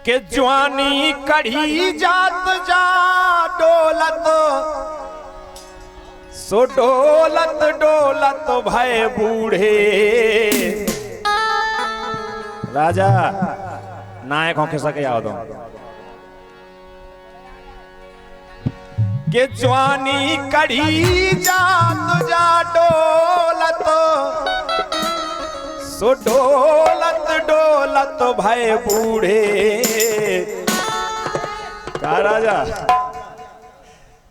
के जवानी कढ़ी जात जा डोलत सो डोलत डोलत भय बूढ़े। राजा नायक हो के सके याद हो के जवानी कढ़ी जात जा डोलत सो डोलत डोलत भय बूढ़े। का राजा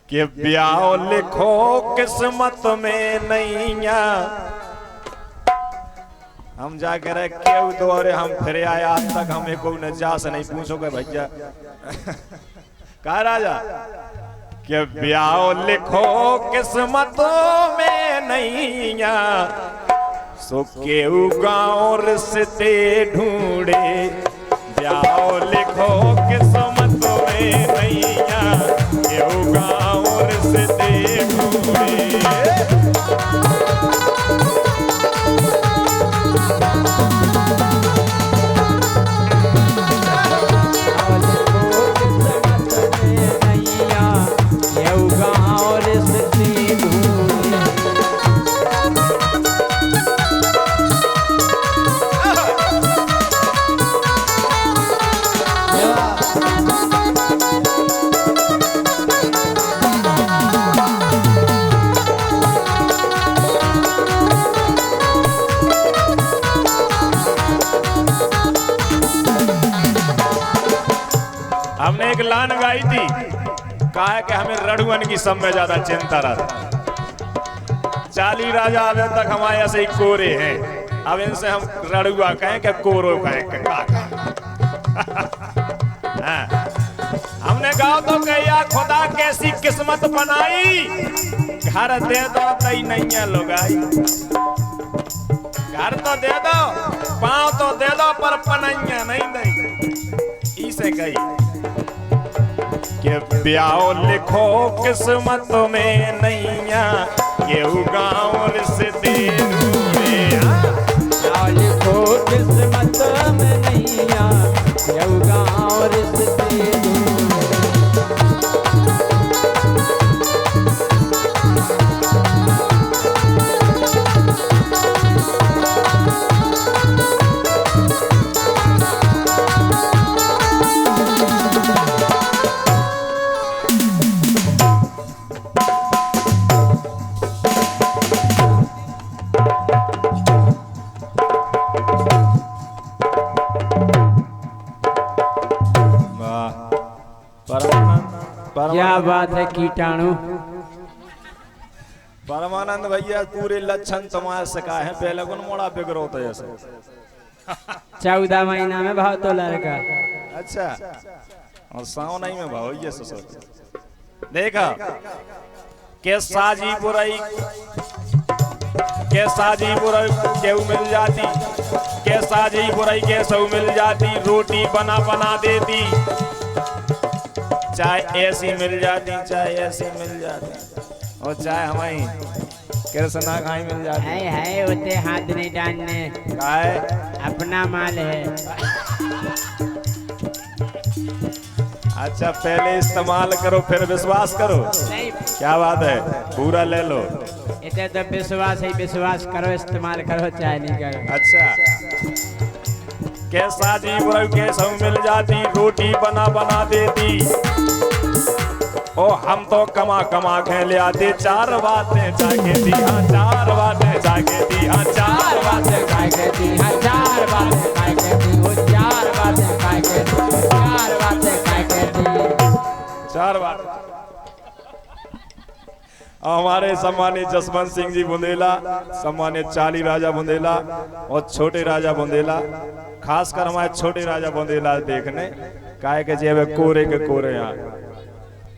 के ब्याह लिखो किस्मत में नैया। हम जाके रहे क्यों दौरे हम फिर आए आज तक हमें कोई न जा से नहीं पूछोगे भैया। का राजा के ब्याह लिखो किस्मत में नैया सो केहू गाँव रिश्ते ढूंढे। ब्याह लिखो किस्मत में नैया केहू गाँव रिश्ते ढूंढे। हमने एक लान गाई थी, कहा कि हमें रड़ुअन की सब में ज्यादा चिंता रहता। 40 राजा अभी तक हमारे ऐसे ही कोरे हैं, अब इनसे हम रड़ुआ कहें कि कोरो कहें हमने कहा तो कहिया खुदा कैसी किस्मत बनाई, घर दे दो तई नहीं लुगाई। घर तो दे दो, पाँव तो दे दो, पर पनैया नहीं दई। इसे कही के ब्याह लिखो किस्मत में नैया केहू गाँव रिश्ते ढूंढे। ब्याह लिखो किस्मत में नैया केहू गाँव रिश्ते ढूंढे। क्या बात है कीटाणु। परमानंद भैया पूरे लक्षण तुम्हारे सका है, पहले गुण मोड़ा बिगड़ो तो ऐसे 14 महीना में भाव तो लड़का। अच्छा और सावन ही में भाव ये सोच देखा के साजी बुराई केहू मिल जाती, के साजी बुराई के सब मिल जाती। रोटी बना बना देती, चाय ऐसी मिल जाती, चाय ऐसी मिल जाती, और चाय हमारी कृष्णा खाई मिल जाती है उसे हाथ नहीं डालने, अपना माल है। अच्छा पहले इस्तेमाल करो फिर विश्वास करो। नहीं क्या बात है, पूरा ले लो। इतने तो विश्वास है, विश्वास करो, इस्तेमाल करो, चाहे नहीं करो। अच्छा कैसा जी बुराई के सब मिल जाती, रोटी बना बना देती। ओ हम तो कमा कमा के ले आते, 4 बातें जाके दी, हाँ 4 बातें जाके दी, हाँ 4 बातें खाके दी, हाँ 4 बातें खाके दी, वो 4 बातें खाके दी, 4 बातें खाके दी, 4 बात। हमारे सम्मानित जसवंत सिंह जी बुंदेला, सम्मानित 40 राजा बुंदेला और छोटे राजा बुंदेला, खासकर हमारे छोटे राजा बुंदेला देखने काहे के जेब कोरे के कोरे यहाँ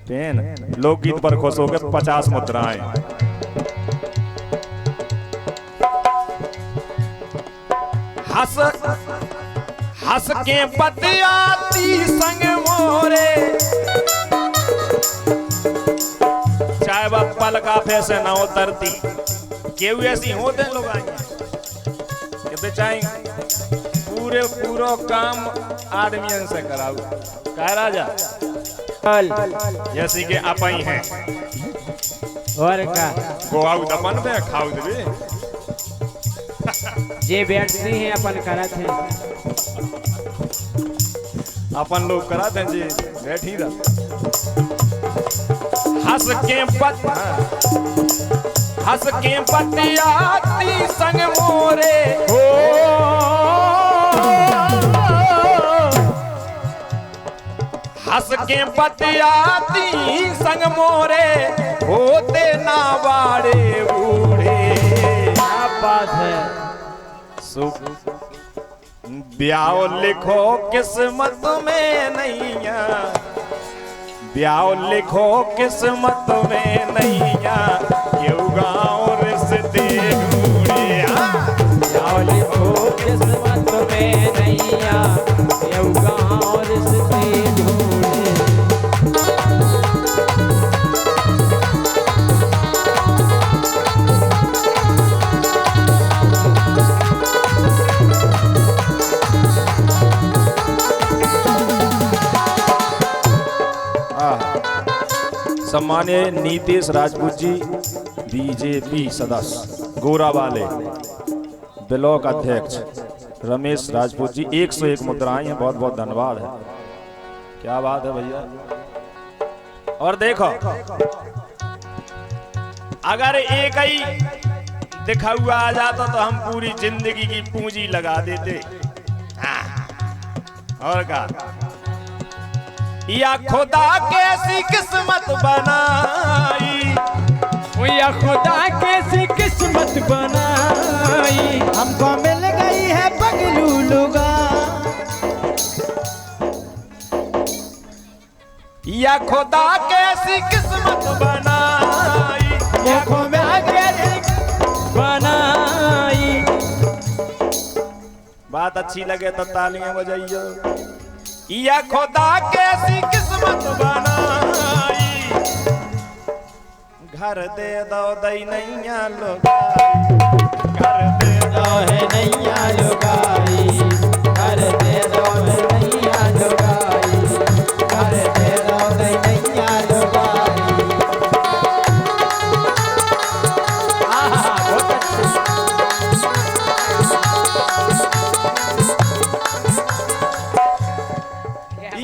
पेन लोकगीत पर खुश हो गए 50 मुद्राएं। हंस हंस के बतियाती संग मोरे, चाहे वह पल का फैसे ना उतरती। केहू ऐसी होते हैं लोग आएंगे बोले चाहे पूरे पूरो काम आदमियन से कराऊ कह राजा जैसे कि आप ही हैं और का गोआऊ दपन में खाऊ देवे जे बैठती हैं अपन करत हैं अपन लोग करा दें जी बैठी रह हंस के पतियाती संग मोरे हो हंस के पतियाती संग मोरे होते ना बाड़े बूढ़े। क्या बात है। ब्याह लिखो किस्मत में नैया ब्याह लिखो किस्मत में नैया क्यों गाँव रिश्ते ढूंढे ब्याह लिखो किस्मत में नैया क्यों गाँव रिश्ते ढूंढे। सम्मान्य नीतीश राजपूत जी बीजेपी सदस्य गोरा वाले ब्लॉक अध्यक्ष रमेश राजपूत जी 101 मुद्राएं हैं। बहुत बहुत धन्यवाद है। क्या बात है भैया। और देखो अगर एक ही दिखा हुआ आ जाता तो हम पूरी जिंदगी की पूंजी लगा देते। और क्या या खुदा कैसी किस्मत बनाई या खुदा कैसी किस्मत बनाई हमको मिल गई है पगलू लुगा। या खुदा कैसी किस्मत बनाई या खुदा कैसी बनाई। बात अच्छी लगे तो तालियां बजाइयो। या खुदा कैसी किस्मत बनाई घर दे दो दई नैया लुगाई घर दे दो है नैया लुगाई कर दे दो है नैया लुगाई कर दे दो है नैया लुगाई। बहुत अच्छे।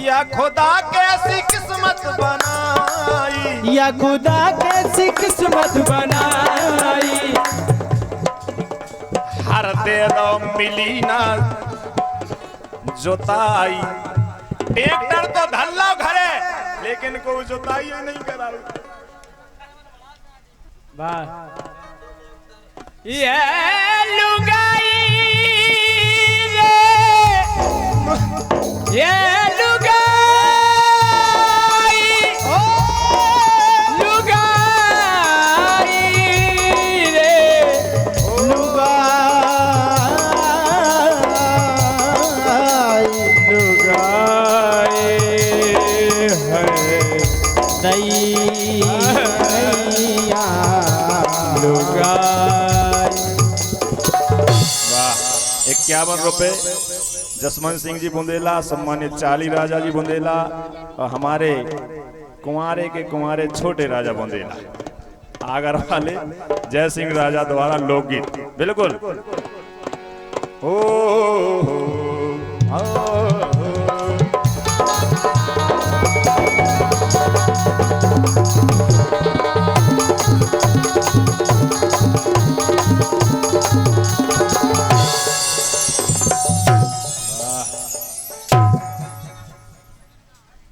या खुदा कैसी किस्मत बनाई या खुदा कैसी किस्मत बनाई हर दे दो मिली ना जोताई। ट्रैक्टर तो धल्ला घरे लेकिन कोई जोताई नहीं करा। वाह ये लुगाई रे ये लुगाई ओ लुगाई रे लुगाई है नैया लुगाई। वाह 51 रुपए जसवंत सिंह जी बुंदेला सम्मानित चाली राजा जी बुंदेला और हमारे कुंवारे के कुंवारे छोटे राजा बुंदेला आगर वाले जय सिंह राजा द्वारा लोकगीत बिल्कुल।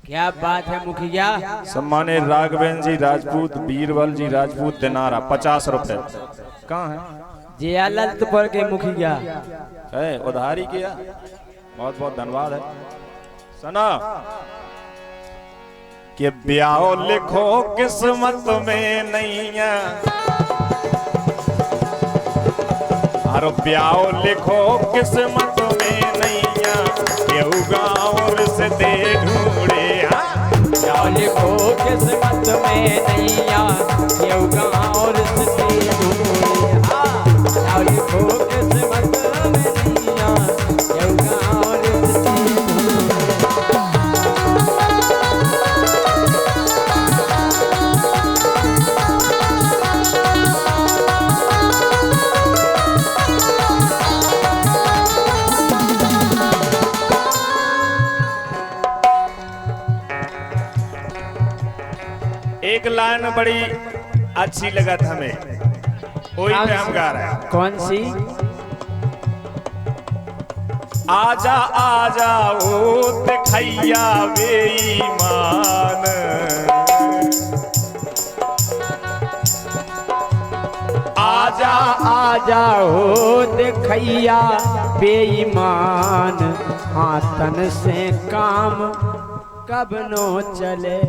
क्या बात है मुखिया। सम्मानित राघवेंद्र जी राजपूत बीरबल जी राजपूत दिनारा 50 रुपए। कहाँ है जिया ललितपुर के मुखिया है उधारी किया। बहुत बहुत धन्यवाद है। सना कि ब्याह लिखो किस्मत में नैया और ब्याह लिखो किस्मत में नैया केहू गाँव से दे ढूंढे। ब्याह लिखो किस्मत में नैया केहू गाँव से दे ढूंढे। ब्याह लिखो किस्मत में एक लाइन बड़ी अच्छी लगा था हमें, वही पे हम गा रहे हैं। कौन सी? आजा आजा ओ दिखैया बेईमान, आजा आजा हो देखैया बेईमान, हाँ तन से काम कब नो चले।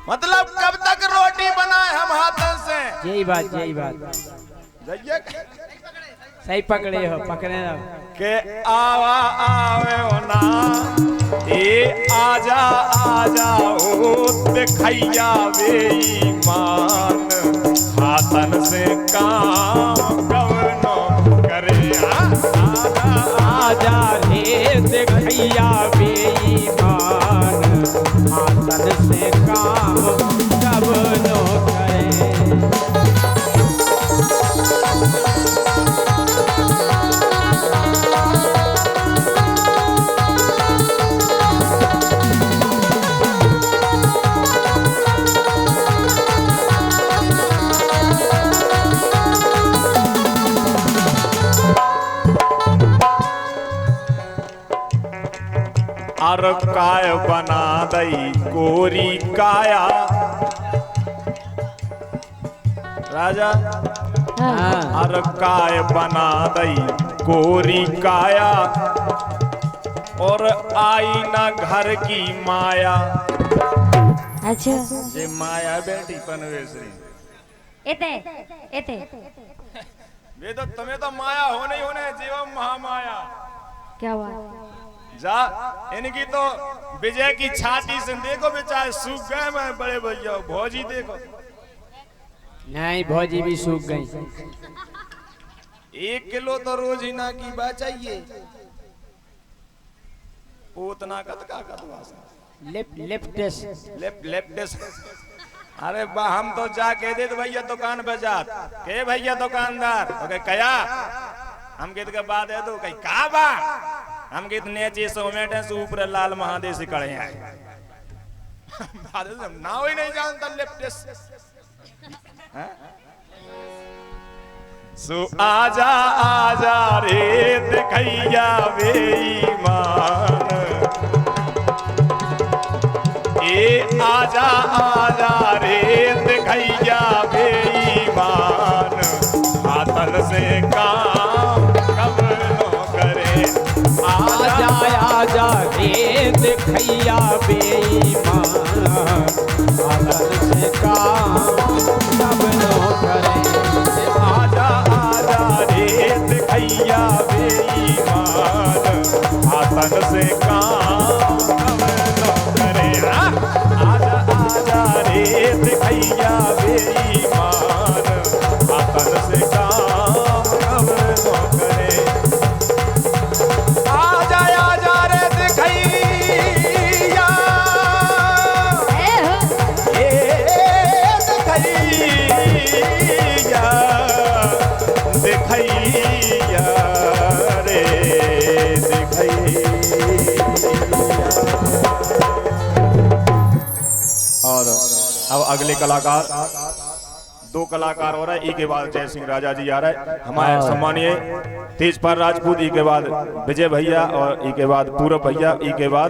मतलब कब तक रोटी बनाए हम हाथों से। यही बात, यही बात। सही पकड़े हो, पकड़े ना के आवा आवे हो ना, ए आजा आजा ओ दिखैया बेईमान, हाथन से काम कवनो करे। आजा आजा रे देखैया बेईमान, हाँ तन से काम कब नो करे। अर काय बना दई कोरी काया। राजा हाँ। अर काय बना दई कोरी काया, और आई ना घर की माया। अच्छा जे माया बेटी पनवेश्वरी, एते एते वे तो तुम्हें तो माया होने ही होने, जीवम महामाया। क्या बात? जा इनकी तो विजय की छाती से देखो बेचारे सूख गए। मैं बड़े भैया भौजी देखो, नहीं भौजी भी सूख गई। 1 किलो तो रोज ही ना की बात चाहिए, उतना कतका कतवा लेफ्ट। अरे बा हम तो जा कह दे भैया दुकान पे जात के भैया दुकानदार तो कहे कया हम कहते के बाद है तो कहीं का बा हम कहते नीचे सोमेटे से ऊपर लाल महादेव से कड़े हैं। नाव ही नहीं जानता लेफ्ट। सो आजा आजा रे दिखैया बेईमान, ए आजा आजा रे दिखैया बेईमान, हाथन से काम कब नो करे। आजा आजा रे देखैया बेईमान, हाथन से काम कब नो करे। आजा आजा रे दिखैया बेईमान, हाथन से काम कब नो करे। आजा आजा रे दिखैया बेईमान, हाथन से काम कब नो करे। आजा आजा रे दिखैया, दिखैया रे दिखैया। और अब अगले कलाकार, 2 कलाकार हो रहे हैं। ई के बाद जय सिंह राजा जी आ रहे हैं, हमारे सम्मानीय तेजपाल राजपूत। ई के बाद विजय भैया, और ई के बाद पूरब भैया। ई के बाद